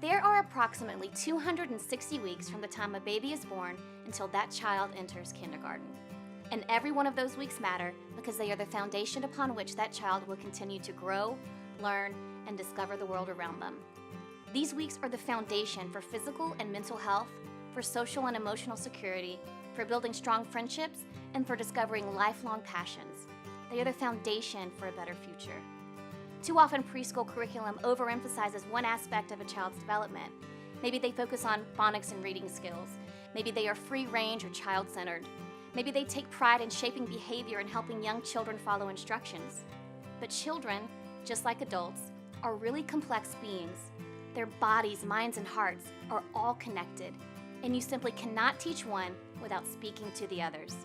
There are approximately 260 weeks from the time a baby is born until that child enters kindergarten. And every one of those weeks matter because they are the foundation upon which that child will continue to grow, learn, and discover the world around them. These weeks are the foundation for physical and mental health, for social and emotional security, for building strong friendships, and for discovering lifelong passions. They are the foundation for a better future. Too often, preschool curriculum overemphasizes one aspect of a child's development. Maybe they focus on phonics and reading skills. Maybe they are free-range or child-centered. Maybe they take pride in shaping behavior and helping young children follow instructions. But children, just like adults, are really complex beings. Their bodies, minds, and hearts are all connected, and you simply cannot teach one without speaking to the others.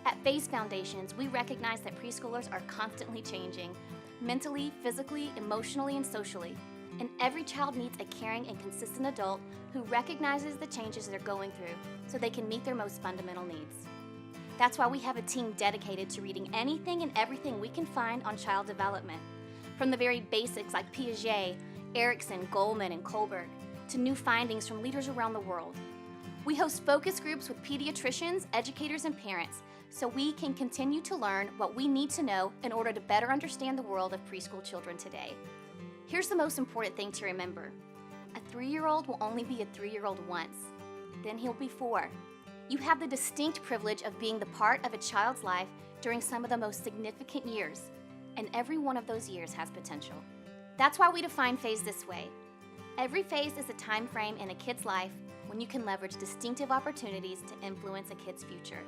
At Phase Foundations, we recognize that preschoolers are constantly changing, mentally, physically, emotionally, and socially. And every child needs a caring and consistent adult who recognizes the changes they're going through so they can meet their most fundamental needs. That's why we have a team dedicated to reading anything and everything we can find on child development, from the very basics like Piaget, Erikson, Goleman, and Kohlberg, to new findings from leaders around the world. We host focus groups with pediatricians, educators, and parents so we can continue to learn what we need to know in order to better understand the world of preschool children today. Here's the most important thing to remember. A 3-year-old will only be a 3-year-old once. Then he'll be 4. You have the distinct privilege of being the part of a child's life during some of the most significant years, and every one of those years has potential. That's why we define phase this way. Every phase is a time frame in a kid's life when you can leverage distinctive opportunities to influence a kid's future.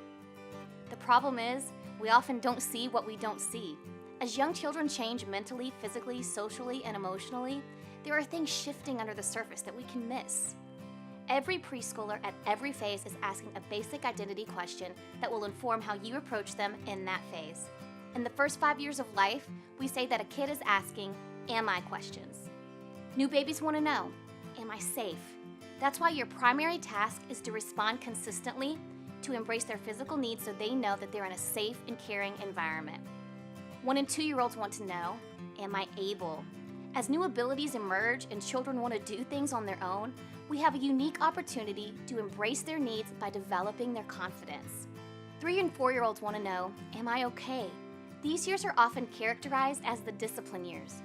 The problem is, we often don't see what we don't see. As young children change mentally, physically, socially, and emotionally, there are things shifting under the surface that we can miss. Every preschooler at every phase is asking a basic identity question that will inform how you approach them in that phase. In the first 5 years of life, we say that a kid is asking, "Am I?" questions. New babies want to know, "Am I safe?" That's why your primary task is to respond consistently, to embrace their physical needs so they know that they're in a safe and caring environment. 1 and 2-year-olds want to know, "Am I able?" As new abilities emerge and children want to do things on their own, we have a unique opportunity to embrace their needs by developing their confidence. 3 and 4-year-olds want to know, "Am I okay?" These years are often characterized as the discipline years.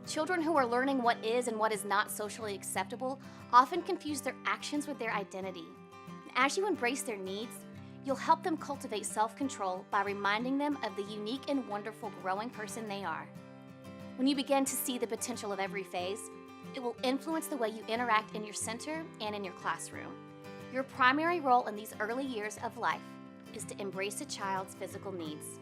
Children who are learning what is and what is not socially acceptable often confuse their actions with their identity. As you embrace their needs, you'll help them cultivate self-control by reminding them of the unique and wonderful growing person they are. When you begin to see the potential of every phase, it will influence the way you interact in your center and in your classroom. Your primary role in these early years of life is to embrace a child's physical needs.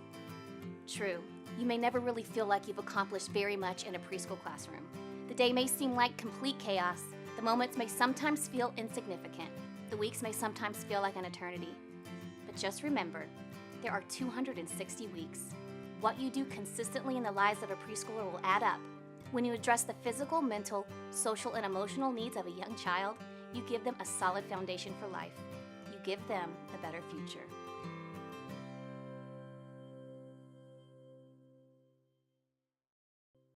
True, you may never really feel like you've accomplished very much in a preschool classroom. The day may seem like complete chaos. The moments may sometimes feel insignificant. The weeks may sometimes feel like an eternity. But just remember, there are 260 weeks. What you do consistently in the lives of a preschooler will add up. When you address the physical, mental, social, and emotional needs of a young child, you give them a solid foundation for life. You give them a better future.